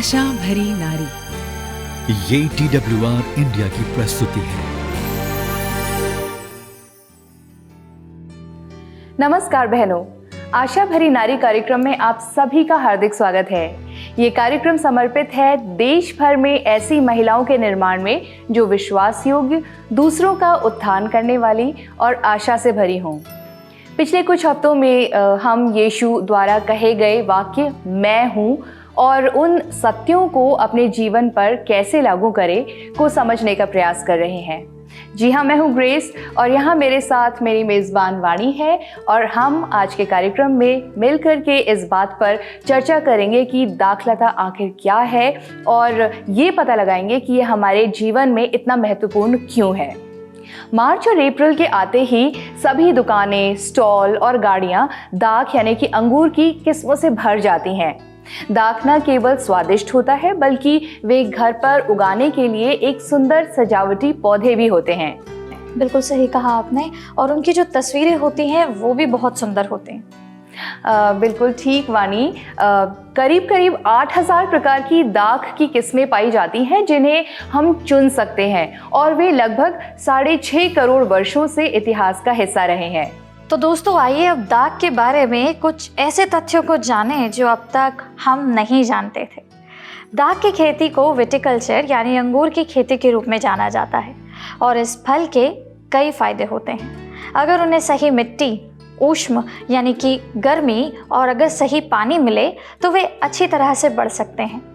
आशा भरी नारी। ये TWR इंडिया की प्रस्तुति है। नमस्कार बहनों, आशा भरी नारी कार्यक्रम में आप सभी का हार्दिक स्वागत है। ये कार्यक्रम समर्पित है देश भर में ऐसी महिलाओं के निर्माण में जो विश्वास योग्य, दूसरों का उत्थान करने वाली और आशा से भरी हों। पिछले कुछ हफ्तों में हम यीशु द्वारा कहे गए वाक्य मैं हूँ और उन सत्यों को अपने जीवन पर कैसे लागू करें को समझने का प्रयास कर रहे हैं। जी हाँ, मैं हूँ ग्रेस और यहाँ मेरे साथ मेरी मेज़बान वाणी है और हम आज के कार्यक्रम में मिलकर के इस बात पर चर्चा करेंगे कि दाखलता आखिर क्या है और ये पता लगाएंगे कि ये हमारे जीवन में इतना महत्वपूर्ण क्यों है। मार्च और अप्रैल के आते ही सभी दुकानें, स्टॉल और गाड़ियाँ दाख यानी कि अंगूर की किस्मों से भर जाती हैं। दाख न केवल स्वादिष्ट होता है बल्कि वे घर पर उगाने के लिए एक सुंदर सजावटी पौधे भी होते हैं। बिल्कुल सही कहा आपने, और उनकी जो तस्वीरें होती हैं वो भी बहुत सुंदर होती हैं। बिल्कुल ठीक वाणी, करीब करीब 8000 प्रकार की दाख की किस्में पाई जाती हैं जिन्हें हम चुन सकते हैं और वे लगभग 6.5 करोड़ वर्षों से इतिहास का हिस्सा रहे हैं। तो दोस्तों आइए अब दाख के बारे में कुछ ऐसे तथ्यों को जानें जो अब तक हम नहीं जानते थे। दाख की खेती को विटिकल्चर यानी अंगूर की खेती के रूप में जाना जाता है और इस फल के कई फायदे होते हैं। अगर उन्हें सही मिट्टी, ऊष्म यानी कि गर्मी और अगर सही पानी मिले तो वे अच्छी तरह से बढ़ सकते हैं।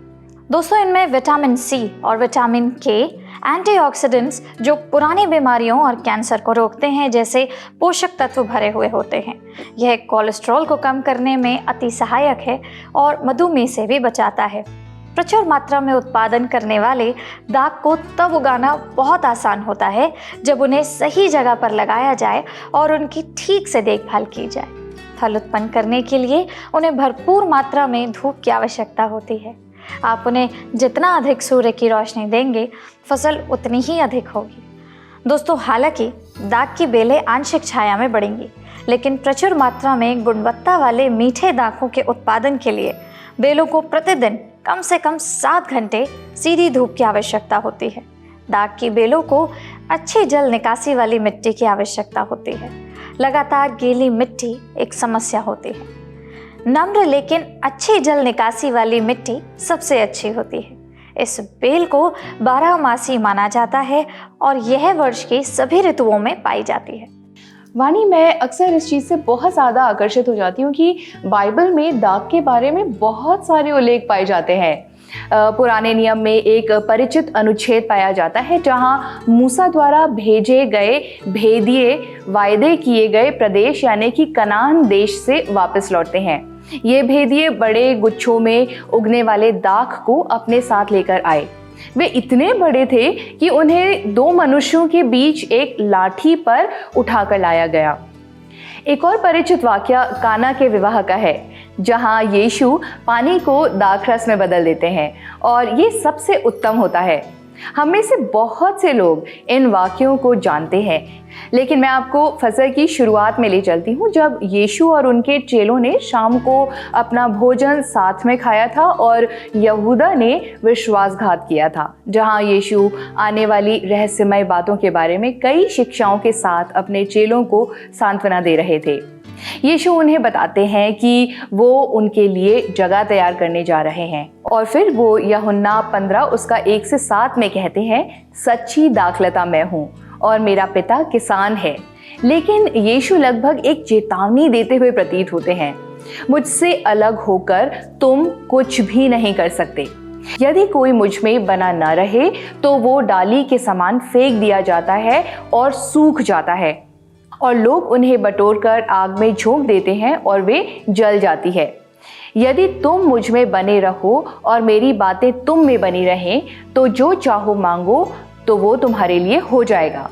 दोस्तों इनमें विटामिन सी और विटामिन के एंटीऑक्सीडेंट्स जो पुरानी बीमारियों और कैंसर को रोकते हैं जैसे पोषक तत्व भरे हुए होते हैं। यह कोलेस्ट्रॉल को कम करने में अति सहायक है और मधुमेह से भी बचाता है। प्रचुर मात्रा में उत्पादन करने वाले दाख को तब उगाना बहुत आसान होता है जब उन्हें सही जगह पर लगाया जाए और उनकी ठीक से देखभाल की जाए। फल उत्पन्न करने के लिए उन्हें भरपूर मात्रा में धूप की आवश्यकता होती है। आप उन्हें जितना अधिक सूर्य की रोशनी देंगे, फसल उतनी ही अधिक होगी। दोस्तों हालांकि दाख की बेलें आंशिक छाया में बढ़ेंगी, लेकिन प्रचुर मात्रा में गुणवत्ता वाले मीठे दाखों के उत्पादन के लिए बेलों को प्रतिदिन कम से कम 7 घंटे सीधी धूप की आवश्यकता होती है। दाख की बेलों को अच्छी जल निकासी वाली मिट्टी की आवश्यकता होती है। लगातार गीली मिट्टी एक समस्या होती है। नम्र लेकिन अच्छी जल निकासी वाली मिट्टी सबसे अच्छी होती है। इस बेल को 12मासी माना जाता है और यह वर्ष के सभी ऋतुओं में पाई जाती है। वाणी, मैं अक्सर इस चीज़ से बहुत ज़्यादा आकर्षित हो जाती हूँ कि बाइबल में दाख के बारे में बहुत सारे उल्लेख पाए जाते हैं। पुराने नियम में एक परिचित अनुच्छेद पाया जाता है जहाँ मूसा द्वारा भेजे गए भेदिए वायदे किए गए प्रदेश यानी कि कनान देश से वापस लौटते हैं। ये भेदिए बड़े गुच्छों में उगने वाले दाख को अपने साथ लेकर आए। वे इतने बड़े थे कि उन्हें 2 मनुष्यों के बीच एक लाठी पर उठाकर लाया गया। एक और परिचित वाकया काना के विवाह का है जहां यीशु पानी को दाखरस में बदल देते हैं और ये सबसे उत्तम होता है। हम में से बहुत से लोग इन वाक्यों को जानते हैं, लेकिन मैं आपको फसह की शुरुआत में ले चलती हूँ जब यीशु और उनके चेलों ने शाम को अपना भोजन साथ में खाया था और यहूदा ने विश्वासघात किया था, जहाँ यीशु आने वाली रहस्यमय बातों के बारे में कई शिक्षाओं के साथ अपने चेलों को सांत्वना दे रहे थे। यीशु उन्हें बताते हैं कि वो उनके लिए जगह तैयार करने जा रहे हैं और फिर वो यूहन्ना 15 उसका 1 से 7 में कहते हैं, सच्ची दाखलता मैं हूँ और मेरा पिता किसान है। लेकिन यीशु लगभग एक चेतावनी देते हुए प्रतीत होते हैं, मुझसे अलग होकर तुम कुछ भी नहीं कर सकते। यदि कोई मुझ में बना न रहे तो वो डाली के समान फेंक दिया जाता है और सूख जाता है और लोग उन्हें बटोरकर आग में झोंक देते हैं और वे जल जाती है। यदि तुम मुझ में बने रहो और मेरी बातें तुम में बनी रहें तो जो चाहो मांगो तो वो तुम्हारे लिए हो जाएगा।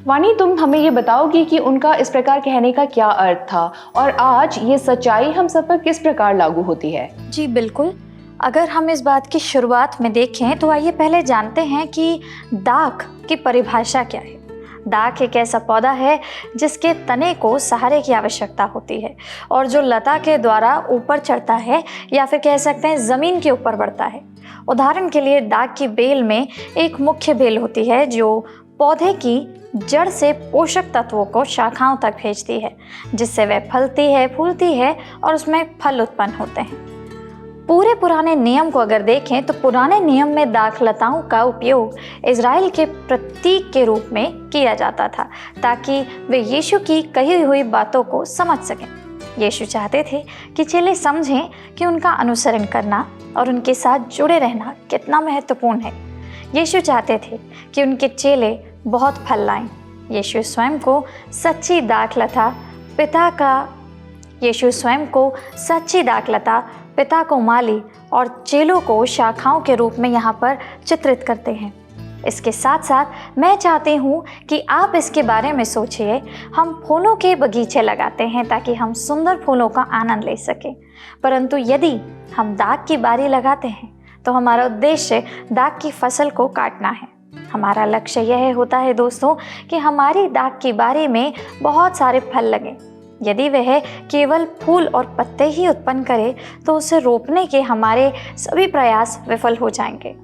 वाणी, तुम हमें ये बताओगी कि उनका इस प्रकार कहने का क्या अर्थ था और आज ये सच्चाई हम सब पर किस प्रकार लागू होती है? जी बिल्कुल, अगर हम इस बात की शुरुआत में देखें तो आइए पहले जानते हैं कि दाख की परिभाषा क्या है। दाख एक ऐसा पौधा है जिसके तने को सहारे की आवश्यकता होती है और जो लता के द्वारा ऊपर चढ़ता है या फिर कह सकते हैं ज़मीन के ऊपर बढ़ता है। उदाहरण के लिए दाख की बेल में एक मुख्य बेल होती है जो पौधे की जड़ से पोषक तत्वों को शाखाओं तक भेजती है, जिससे वह फलती है, फूलती है और उसमें फल उत्पन्न होते हैं। पूरे पुराने नियम को अगर देखें तो पुराने नियम में दाखलताओं का उपयोग इज़राइल के प्रतीक के रूप में किया जाता था ताकि वे यीशु की कही हुई बातों को समझ सकें। यीशु चाहते थे कि चेले समझें कि उनका अनुसरण करना और उनके साथ जुड़े रहना कितना महत्वपूर्ण है। यीशु चाहते थे कि उनके चेले बहुत फल लाएं। यीशु स्वयं को सच्ची दाखलता पिता को माली और चेलों को शाखाओं के रूप में यहाँ पर चित्रित करते हैं। इसके साथ साथ मैं चाहती हूँ कि आप इसके बारे में सोचिए। हम फूलों के बगीचे लगाते हैं ताकि हम सुंदर फूलों का आनंद ले सकें, परंतु यदि हम दाख की बारी लगाते हैं तो हमारा उद्देश्य दाख की फसल को काटना है। हमारा लक्ष्य यह होता है दोस्तों कि हमारी दाख की बारी में बहुत सारे फल लगें। यदि वह केवल फूल और पत्ते ही उत्पन्न करे तो उसे रोपने के हमारे सभी प्रयास विफल हो जाएंगे।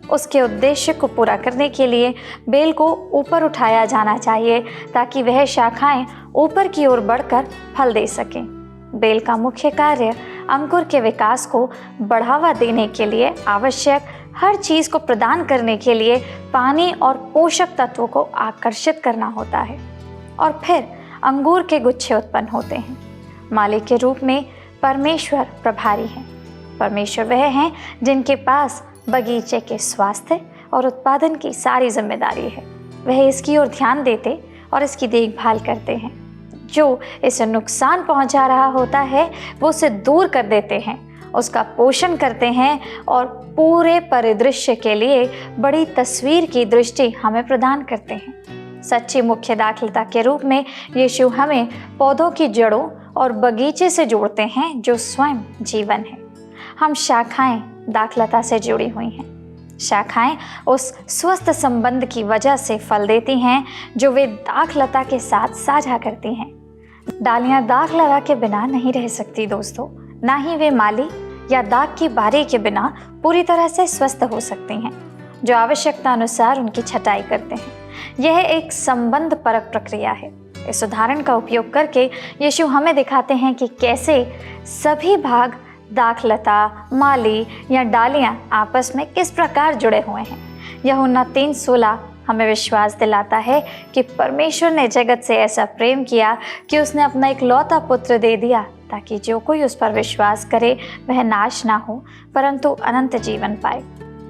उसके उद्देश्य को पूरा करने के लिए बेल को ऊपर उठाया जाना चाहिए ताकि वह शाखाएं ऊपर की ओर बढ़कर फल दे सकें। बेल का मुख्य कार्य अंकुर के विकास को बढ़ावा देने के लिए आवश्यक हर चीज़ को प्रदान करने के लिए पानी और पोषक तत्वों को आकर्षित करना होता है और फिर अंगूर के गुच्छे उत्पन्न होते हैं। मालिक के रूप में परमेश्वर प्रभारी हैं। परमेश्वर वह हैं जिनके पास बगीचे के स्वास्थ्य और उत्पादन की सारी जिम्मेदारी है। वह इसकी ओर ध्यान देते और इसकी देखभाल करते हैं। जो इसे नुकसान पहुंचा रहा होता है वो उसे दूर कर देते हैं, उसका पोषण करते हैं और पूरे परिदृश्य के लिए बड़ी तस्वीर की दृष्टि हमें प्रदान करते हैं। सच्ची मुख्य दाखलता के रूप में यीशु हमें पौधों की जड़ों और बगीचे से जोड़ते हैं जो स्वयं जीवन है। हम शाखाएं दाखलता से जुड़ी हुई हैं। शाखाएं उस स्वस्थ संबंध की वजह से फल देती हैं जो वे दाखलता के साथ साझा करती हैं। डालियां दाखलता के बिना नहीं रह सकती दोस्तों, ना ही वे माली या दाख की बारी के बिना पूरी तरह से स्वस्थ हो सकती हैं, जो आवश्यकता अनुसार उनकी छटाई करते हैं। यह एक संबंध परक प्रक्रिया है। इस उदाहरण का उपयोग करके यीशु हमें दिखाते हैं कि कैसे सभी भाग दाखलता, माली या डालियां आपस में किस प्रकार जुड़े हुए हैं। यूहन्ना 3:16 हमें विश्वास दिलाता है कि परमेश्वर ने जगत से ऐसा प्रेम किया कि उसने अपना इकलौता पुत्र दे दिया ताकि जो कोई उस पर विश्वास करे वह नाश ना हो परंतु अनंत जीवन पाए।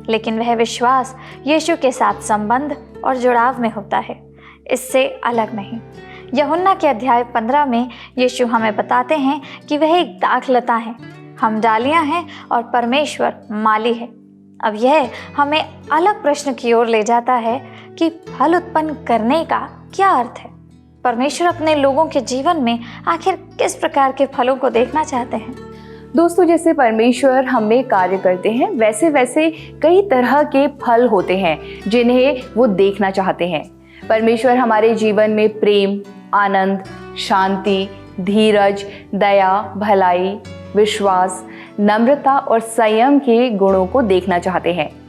लेकिन वह विश्वास यीशु के साथ संबंध और जुड़ाव में होता है, इससे अलग नहीं। यूहन्ना के अध्याय 15 में यीशु हमें बताते हैं कि वह एक दाखलता है, हम डालियां हैं और परमेश्वर माली है। अब यह हमें अलग प्रश्न की ओर ले जाता है कि फल उत्पन्न करने का क्या अर्थ है। परमेश्वर अपने लोगों के जीवन में आखिर किस प्रकार के फलों को देखना चाहते हैं। दोस्तों, जैसे परमेश्वर हमें कार्य करते हैं वैसे वैसे कई तरह के फल होते हैं जिन्हें वो देखना चाहते हैं। परमेश्वर हमारे जीवन में प्रेम, आनंद, शांति, धीरज, दया, भलाई, विश्वास, नम्रता और संयम के गुणों को देखना चाहते हैं।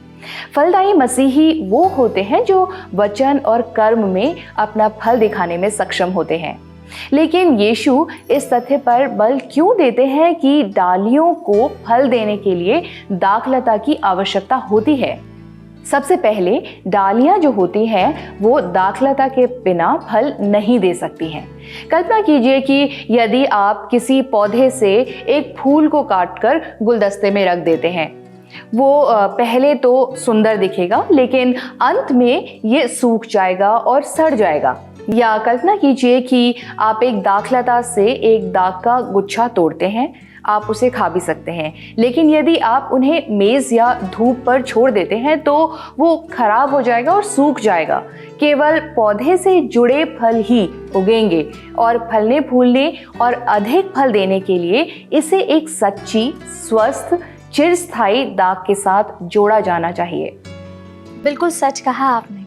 फलदायी मसीही वो होते हैं जो वचन और कर्म में अपना फल दिखाने में सक्षम होते हैं। लेकिन यीशु इस तथ्य पर बल क्यों देते हैं कि डालियों को फल देने के लिए दाखलता की आवश्यकता होती है? सबसे पहले डालियां जो होती हैं वो दाखलता के बिना फल नहीं दे सकती हैं। कल्पना कीजिए कि यदि आप किसी पौधे से एक फूल को काटकर गुलदस्ते में रख देते हैं, वो पहले तो सुंदर दिखेगा लेकिन अंत में ये सूख जाएगा और सड़ जाएगा। या कल्पना कीजिए कि आप एक दाखलता से एक दाख का गुच्छा तोड़ते हैं, आप उसे खा भी सकते हैं, लेकिन यदि आप उन्हें मेज़ या धूप पर छोड़ देते हैं तो वो खराब हो जाएगा और सूख जाएगा। केवल पौधे से जुड़े फल ही उगेंगे और फलने फूलने और अधिक फल देने के लिए इसे एक सच्ची, स्वस्थ, चिरस्थायी दाख के साथ जोड़ा जाना चाहिए। बिल्कुल सच कहा आपने।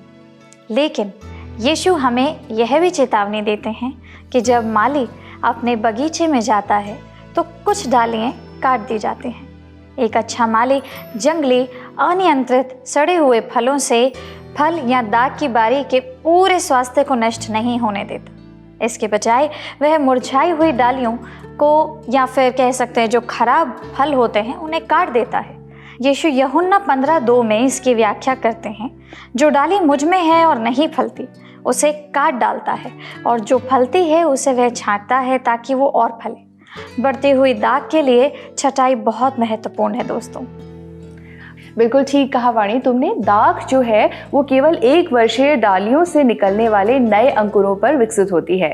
लेकिन यीशु हमें यह भी चेतावनी देते हैं कि जब माली अपने बगीचे में जाता है तो कुछ डालियाँ काट दी जाती हैं। एक अच्छा माली जंगली, अनियंत्रित, सड़े हुए फलों से फल या दाग की बारी के पूरे स्वास्थ्य को नष्ट नहीं होने देता। इसके बजाय वह मुरझाई हुई डालियों को, या फिर कह सकते हैं जो खराब फल होते हैं, उन्हें काट देता है। यीशु यूहन्ना 15:2 में इसकी व्याख्या करते हैं, जो डाली मुझ में है और नहीं फलती उसे काट डालता है, और जो फलती है उसे वह छांटता है ताकि वो और फले। बढ़ती हुई दाग के लिए छटाई बहुत महत्वपूर्ण है दोस्तों। बिल्कुल ठीक कहा वाणी तुमने। दाग जो है वो केवल 1 वर्षीय डालियों से निकलने वाले नए अंकुरों पर विकसित होती है।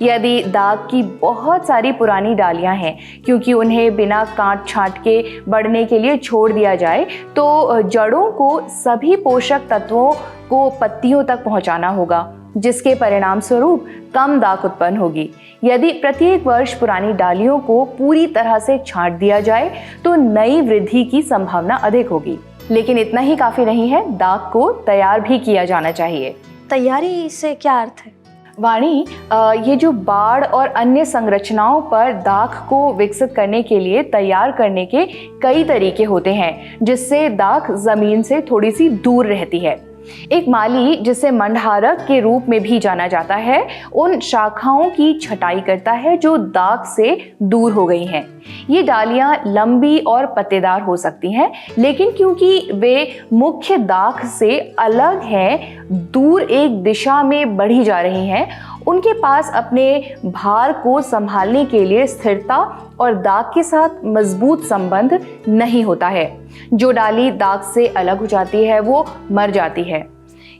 यदि दाग की बहुत सारी पुरानी डालियां हैं, क्योंकि उन्हें बिना काट छांट के बढ़ने के लिए छोड़ दिया जाए, तो जड़ों को सभी पोषक तत्वों को पत्तियों तक पहुंचाना होगा, जिसके परिणाम स्वरूप कम दाग उत्पन्न होगी। यदि प्रत्येक वर्ष पुरानी डालियों को पूरी तरह से छांट दिया जाए तो नई वृद्धि की संभावना अधिक होगी। लेकिन इतना ही काफी नहीं है, दाग को तैयार भी किया जाना चाहिए। तैयारी से क्या अर्थ है वाणी? ये जो बाढ़ और अन्य संरचनाओं पर दाग को विकसित करने के लिए तैयार करने के कई तरीके होते हैं, जिससे दाग जमीन से थोड़ी सी दूर रहती है। एक माली, जिसे मंडहारक के रूप में भी जाना जाता है, उन शाखाओं की छटाई करता है जो दाग से दूर हो गई हैं। ये डालियां लंबी और पत्तेदार हो सकती हैं, लेकिन क्योंकि वे मुख्य दाग से अलग हैं, दूर एक दिशा में बढ़ी जा रही हैं, उनके पास अपने भार को संभालने के लिए स्थिरता और दाग के साथ मजबूत संबंध नहीं होता है। जो डाली दाग से अलग हो जाती है वो मर जाती है।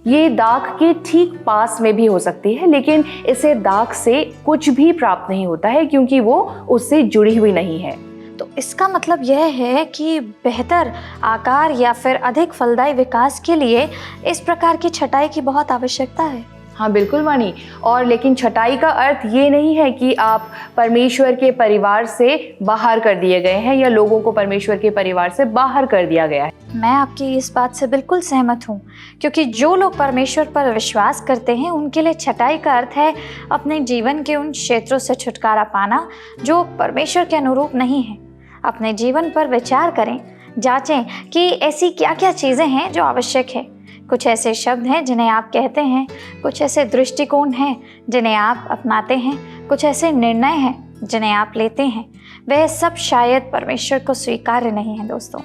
ये दाग के ठीक पास में भी हो सकती है, लेकिन इसे दाग से कुछ भी प्राप्त नहीं होता है, क्योंकि वो उससे जुड़ी हुई नहीं है। तो इसका मतलब यह है कि बेहतर आकार या फिर अधिक फलदायी विकास के लिए इस प्रकार की छटाई की बहुत आवश्यकता है। हाँ बिल्कुल वाणी। और लेकिन छटाई का अर्थ ये नहीं है कि आप परमेश्वर के परिवार से बाहर कर दिए गए हैं या लोगों को परमेश्वर के परिवार से बाहर कर दिया गया है। मैं आपकी इस बात से बिल्कुल सहमत हूँ, क्योंकि जो लोग परमेश्वर पर विश्वास करते हैं उनके लिए छटाई का अर्थ है अपने जीवन के उन क्षेत्रों से छुटकारा पाना जो परमेश्वर के अनुरूप नहीं है। अपने जीवन पर विचार करें, जांचें कि ऐसी क्या क्या चीज़ें हैं जो आवश्यक है। कुछ ऐसे शब्द हैं जिन्हें आप कहते हैं, कुछ ऐसे दृष्टिकोण हैं जिन्हें आप अपनाते हैं, कुछ ऐसे निर्णय हैं जिन्हें आप लेते हैं। वह सब शायद परमेश्वर को स्वीकार्य नहीं है दोस्तों।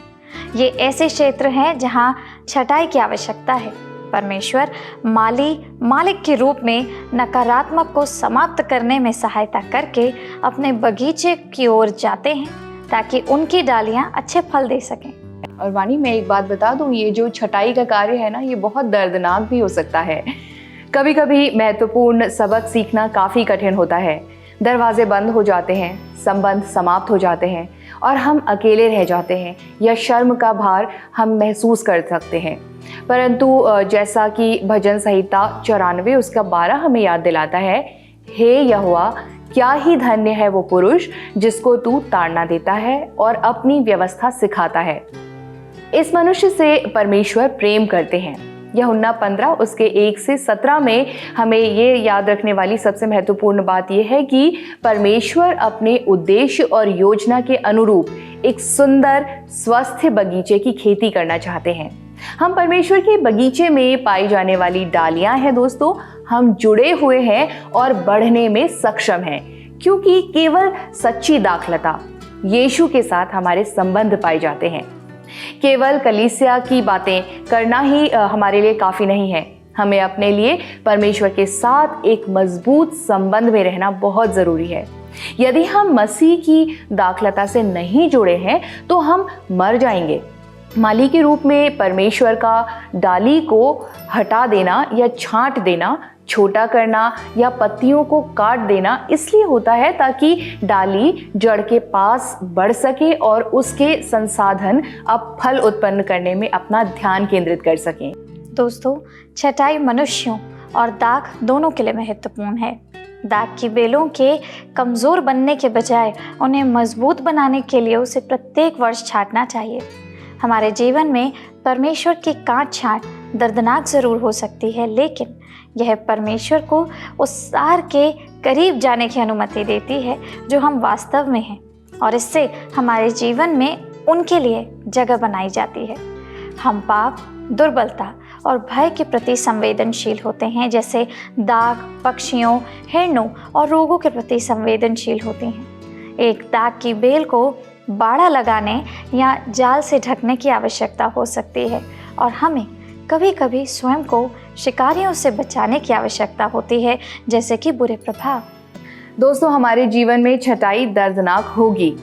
ये ऐसे क्षेत्र हैं जहाँ छटाई की आवश्यकता है। परमेश्वर मालिक के रूप में नकारात्मक को समाप्त करने में सहायता करके अपने बगीचे की ओर जाते हैं ताकि उनकी डालियाँ अच्छे फल दे सकें। और वाणी, मैं एक बात बता दूं, ये जो छटाई का कार्य है ना, ये बहुत दर्दनाक भी हो सकता है। कभी कभी महत्वपूर्ण सबक सीखना काफ़ी कठिन होता है। दरवाजे बंद हो जाते हैं, संबंध समाप्त हो जाते हैं और हम अकेले रह जाते हैं, या शर्म का भार हम महसूस कर सकते हैं। परंतु जैसा कि भजन संहिता 94 उसका 12 हमें याद दिलाता है, हे यहोवा, क्या ही धन्य है वो पुरुष जिसको तू ताड़ना देता है और अपनी व्यवस्था सिखाता है। इस मनुष्य से परमेश्वर प्रेम करते हैं। यूहन्ना 15 उसके 1 से 17 में हमें ये याद रखने वाली सबसे महत्वपूर्ण बात यह है कि परमेश्वर अपने उद्देश्य और योजना के अनुरूप एक सुंदर स्वस्थ बगीचे की खेती करना चाहते हैं। हम परमेश्वर के बगीचे में पाई जाने वाली डालियां हैं दोस्तों। हम जुड़े हुए हैं और बढ़ने में सक्षम हैं, क्योंकि केवल सच्ची दाखलता यीशु के साथ हमारे संबंध पाए जाते हैं। केवल कलीसिया की बातें करना ही हमारे लिए काफ़ी नहीं है। हमें अपने लिए परमेश्वर के साथ एक मजबूत संबंध में रहना बहुत ज़रूरी है। यदि हम मसीह की दाखलता से नहीं जुड़े हैं तो हम मर जाएंगे। माली के रूप में परमेश्वर का डाली को हटा देना या छांट देना, छोटा करना या पत्तियों को काट देना इसलिए होता है ताकि डाली जड़ के पास बढ़ सके और उसके संसाधन अब फल उत्पन्न करने में अपना ध्यान केंद्रित कर सकें। दोस्तों, छटाई मनुष्यों और दाग दोनों के लिए महत्वपूर्ण है। दाग की बेलों के कमज़ोर बनने के बजाय उन्हें मजबूत बनाने के लिए उसे प्रत्येक वर्ष छांटना चाहिए। हमारे जीवन में परमेश्वर की काट छांट दर्दनाक ज़रूर हो सकती है, लेकिन यह परमेश्वर को उस सार के करीब जाने की अनुमति देती है जो हम वास्तव में हैं, और इससे हमारे जीवन में उनके लिए जगह बनाई जाती है। हम पाप, दुर्बलता और भय के प्रति संवेदनशील होते हैं, जैसे दाग, पक्षियों, हिरणों और रोगों के प्रति संवेदनशील होते हैं। एक दाग की बेल को बाड़ा लगाने या जाल से ढकने की आवश्यकता हो सकती है, और हमें कभी कभी स्वयं को शिकारियों से बचाने की आवश्यकता होती है, जैसे कि बुरे प्रभाव। दोस्तों, हमारे जीवन में छटाई दर्दनाक होगी।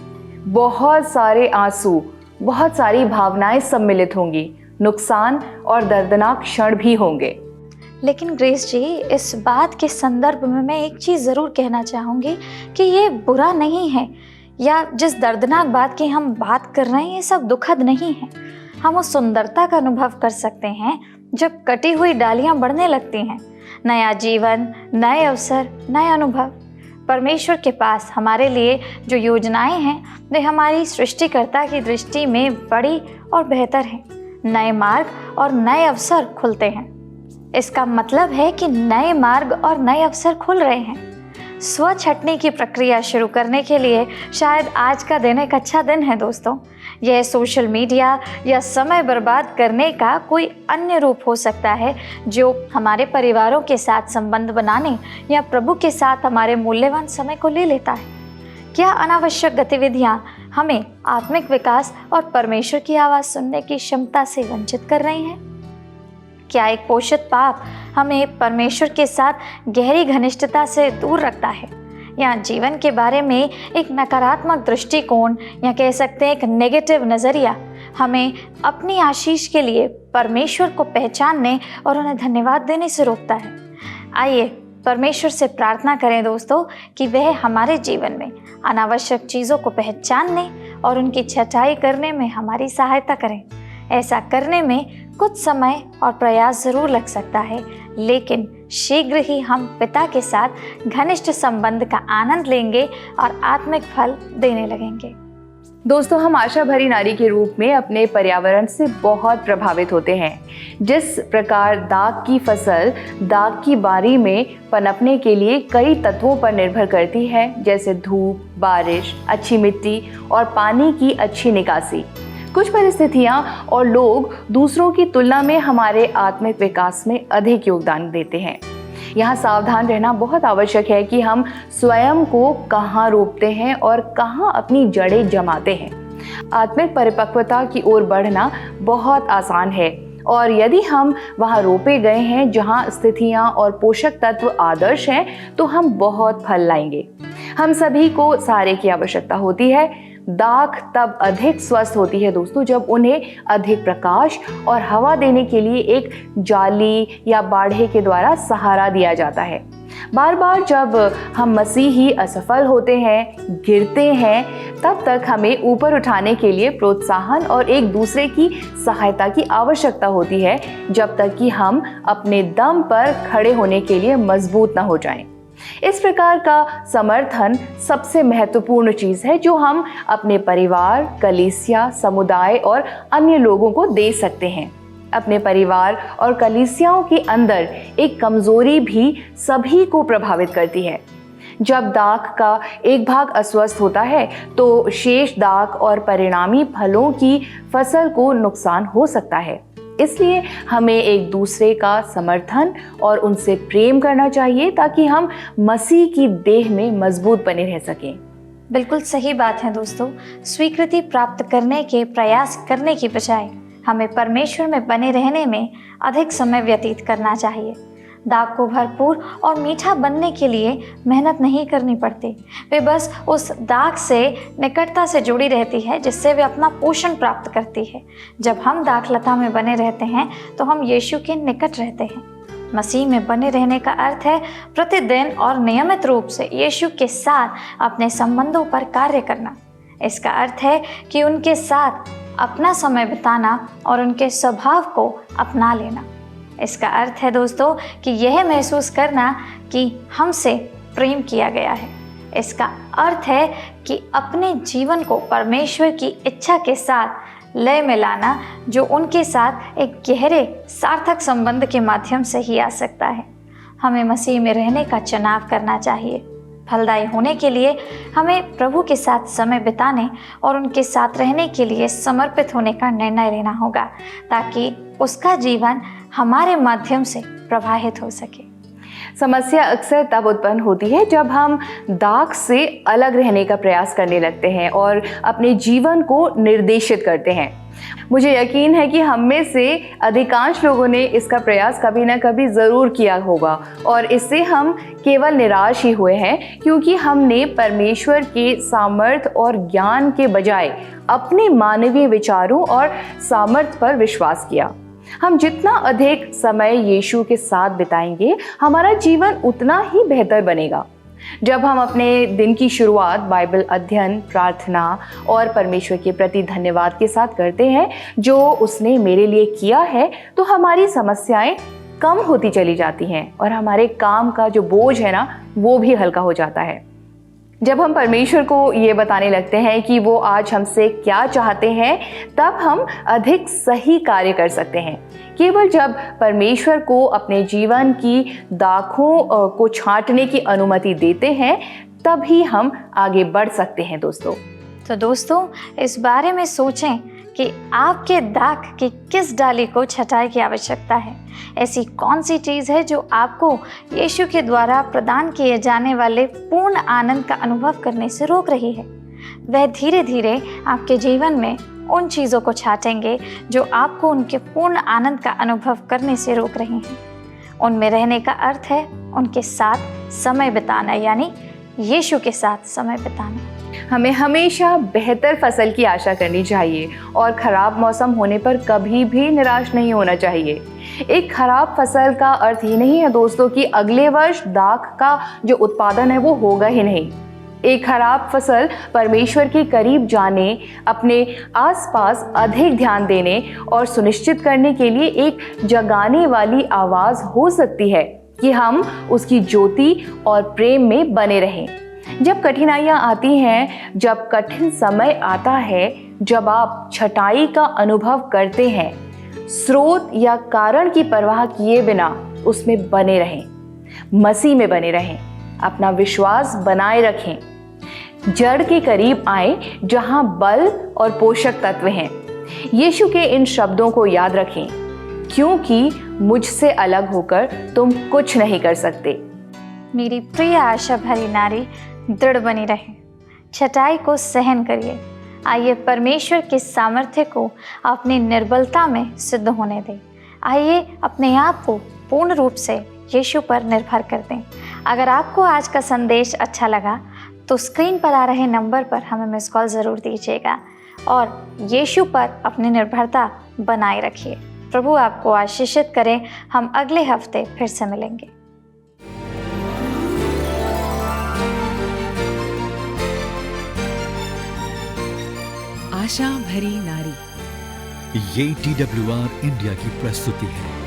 बहुत सारे आंसू, बहुत सारी भावनाएं सम्मिलित होंगी, नुकसान और दर्दनाक क्षण भी होंगे। लेकिन ग्रेस जी, इस बात के संदर्भ में मैं एक चीज़ ज़रूर कहना चाहूँगी कि ये बुरा नहीं है, या जिस दर्दनाक बात की हम बात कर रहे हैं ये सब दुखद नहीं है। हम उस सुंदरता का अनुभव कर सकते हैं जब कटी हुई डालियाँ बढ़ने लगती हैं। नया जीवन, नए अवसर, नए अनुभव। परमेश्वर के पास हमारे लिए जो योजनाएं हैं वे हमारी सृष्टिकर्ता की दृष्टि में बड़ी और बेहतर हैं। नए मार्ग और नए अवसर खुलते हैं। इसका मतलब है कि नए मार्ग और नए अवसर खुल रहे हैं। स्व छटनी की प्रक्रिया शुरू करने के लिए शायद आज का दिन एक अच्छा दिन है दोस्तों। यह सोशल मीडिया या समय बर्बाद करने का कोई अन्य रूप हो सकता है जो हमारे परिवारों के साथ संबंध बनाने या प्रभु के साथ हमारे मूल्यवान समय को ले लेता है। क्या अनावश्यक गतिविधियां हमें आत्मिक विकास और परमेश्वर की आवाज़ सुनने की क्षमता से वंचित कर रही हैं? क्या एक पोषित पाप हमें परमेश्वर के साथ गहरी घनिष्ठता से दूर रखता है, या जीवन के बारे में एक नकारात्मक दृष्टिकोण या कह सकते हैं एक नेगेटिव नज़रिया हमें अपनी आशीष के लिए परमेश्वर को पहचानने और उन्हें धन्यवाद देने से रोकता है? आइए परमेश्वर से प्रार्थना करें दोस्तों कि वह हमारे जीवन में अनावश्यक चीज़ों को पहचानने और उनकी छटाई करने में हमारी सहायता करें। ऐसा करने में कुछ समय और प्रयास ज़रूर लग सकता है, लेकिन शीघ्र ही हम पिता के साथ घनिष्ठ संबंध का आनंद लेंगे और आत्मिक फल देने लगेंगे। दोस्तों, हम आशा भरी नारी के रूप में अपने पर्यावरण से बहुत प्रभावित होते हैं। जिस प्रकार दाग की फसल दाग की बारी में पनपने के लिए कई तत्वों पर निर्भर करती है, जैसे धूप, बारिश, अच्छी मिट्टी और पानी की अच्छी निकासी। कुछ परिस्थितियां और लोग दूसरों की तुलना में हमारे आत्मिक विकास में अधिक योगदान देते हैं। यहाँ सावधान रहना बहुत आवश्यक है कि हम स्वयं को कहाँ रोपते हैं और कहाँ अपनी जड़ें जमाते हैं। आत्मिक परिपक्वता की ओर बढ़ना बहुत आसान है, और यदि हम वहाँ रोपे गए हैं जहाँ स्थितियाँ और पोषक तत्व आदर्श हैं, तो हम बहुत फल लाएंगे। हम सभी को सहारे की आवश्यकता होती है। दाख तब अधिक स्वस्थ होती है दोस्तों जब उन्हें अधिक प्रकाश और हवा देने के लिए एक जाली या बाढ़े के द्वारा सहारा दिया जाता है। बार बार जब हम मसीही असफल होते हैं, गिरते हैं, तब तक हमें ऊपर उठाने के लिए प्रोत्साहन और एक दूसरे की सहायता की आवश्यकता होती है, जब तक कि हम अपने दम पर खड़े होने के लिए मजबूत न हो जाएं। इस प्रकार का समर्थन सबसे महत्वपूर्ण चीज़ है जो हम अपने परिवार, कलीसिया, समुदाय और अन्य लोगों को दे सकते हैं। अपने परिवार और कलीसियाओं के अंदर एक कमजोरी भी सभी को प्रभावित करती है। जब दाख का एक भाग अस्वस्थ होता है तो शेष दाख और परिणामी फलों की फसल को नुकसान हो सकता है। इसलिए हमें एक दूसरे का समर्थन और उनसे प्रेम करना चाहिए ताकि हम मसीह की देह में मजबूत बने रह सकें। बिल्कुल सही बात है दोस्तों। स्वीकृति प्राप्त करने के प्रयास करने की बजाय हमें परमेश्वर में बने रहने में अधिक समय व्यतीत करना चाहिए। दाग को भरपूर और मीठा बनने के लिए मेहनत नहीं करनी पड़ती। वे बस उस दाग से निकटता से जुड़ी रहती है जिससे वे अपना पोषण प्राप्त करती है। जब हम दाखलता में बने रहते हैं तो हम यीशु के निकट रहते हैं। मसीह में बने रहने का अर्थ है प्रतिदिन और नियमित रूप से यीशु के साथ अपने संबंधों पर कार्य करना। इसका अर्थ है कि उनके साथ अपना समय बिताना और उनके स्वभाव को अपना लेना। इसका अर्थ है दोस्तों कि यह महसूस करना कि हमसे प्रेम किया गया है। इसका अर्थ है कि अपने जीवन को परमेश्वर की इच्छा के साथ लय में लाना, जो उनके साथ एक गहरे सार्थक संबंध के माध्यम से ही आ सकता है। हमें मसीह में रहने का चुनाव करना चाहिए। फलदायी होने के लिए हमें प्रभु के साथ समय बिताने और उनके साथ रहने के लिए समर्पित होने का निर्णय लेना होगा, ताकि उसका जीवन हमारे माध्यम से प्रभावित हो सके। समस्या अक्सर तब उत्पन्न होती है जब हम दाग से अलग रहने का प्रयास करने लगते हैं और अपने जीवन को निर्देशित करते हैं। मुझे यकीन है कि हम में से अधिकांश लोगों ने इसका प्रयास कभी ना कभी ज़रूर किया होगा और इससे हम केवल निराश ही हुए हैं, क्योंकि हमने परमेश्वर के सामर्थ्य और ज्ञान के बजाय अपने मानवीय विचारों और सामर्थ्य पर विश्वास किया। हम जितना अधिक समय यीशु के साथ बिताएंगे, हमारा जीवन उतना ही बेहतर बनेगा। जब हम अपने दिन की शुरुआत बाइबल अध्ययन, प्रार्थना और परमेश्वर के प्रति धन्यवाद के साथ करते हैं जो उसने मेरे लिए किया है, तो हमारी समस्याएं कम होती चली जाती हैं और हमारे काम का जो बोझ है ना, वो भी हल्का हो जाता है। जब हम परमेश्वर को ये बताने लगते हैं कि वो आज हमसे क्या चाहते हैं, तब हम अधिक सही कार्य कर सकते हैं। केवल जब परमेश्वर को अपने जीवन की दाखों को छांटने की अनुमति देते हैं, तभी हम आगे बढ़ सकते हैं दोस्तों। तो दोस्तों, इस बारे में सोचें कि आपके दाग की किस डाली को छटाई की आवश्यकता है। ऐसी कौन सी चीज़ है जो आपको यीशु के द्वारा प्रदान किए जाने वाले पूर्ण आनंद का अनुभव करने से रोक रही है। वह धीरे धीरे आपके जीवन में उन चीज़ों को छाटेंगे जो आपको उनके पूर्ण आनंद का अनुभव करने से रोक रही हैं। उनमें रहने का अर्थ है उनके साथ समय बिताना, यानी यीशु के साथ समय बिताना। हमें हमेशा बेहतर फसल की आशा करनी चाहिए और ख़राब मौसम होने पर कभी भी निराश नहीं होना चाहिए। एक खराब फसल का अर्थ ये नहीं है दोस्तों कि अगले वर्ष दाख का जो उत्पादन है वो होगा ही नहीं। एक खराब फसल परमेश्वर के करीब जाने, अपने आसपास अधिक ध्यान देने और सुनिश्चित करने के लिए एक जगाने वाली आवाज़ हो सकती है कि हम उसकी ज्योति और प्रेम में बने रहें। जब कठिनाइयाँ आती हैं, जब कठिन समय आता है, जब आप छटाई का अनुभव करते हैं, स्रोत या कारण की परवाह किए बिना उसमें बने रहें, मसीह में बने रहें, अपना विश्वास बनाए रखें, जड़ के करीब आए जहां बल और पोषक तत्व हैं। यीशु के इन शब्दों को याद रखें, क्योंकि मुझसे अलग होकर तुम कुछ नहीं कर सकते। मेरी प्रिय आशा भरी नारी, दृढ़ बनी रहे, छटाई को सहन करिए। आइए परमेश्वर के सामर्थ्य को अपनी निर्बलता में सिद्ध होने दें। आइए अपने आप को पूर्ण रूप से यीशु पर निर्भर कर दें। अगर आपको आज का संदेश अच्छा लगा तो स्क्रीन पर आ रहे नंबर पर हमें मिस कॉल ज़रूर दीजिएगा और यीशु पर अपनी निर्भरता बनाए रखिए। प्रभु आपको आशीषित करें। हम अगले हफ्ते फिर से मिलेंगे। आशा भरी नारी, ये TWR इंडिया की प्रस्तुति है।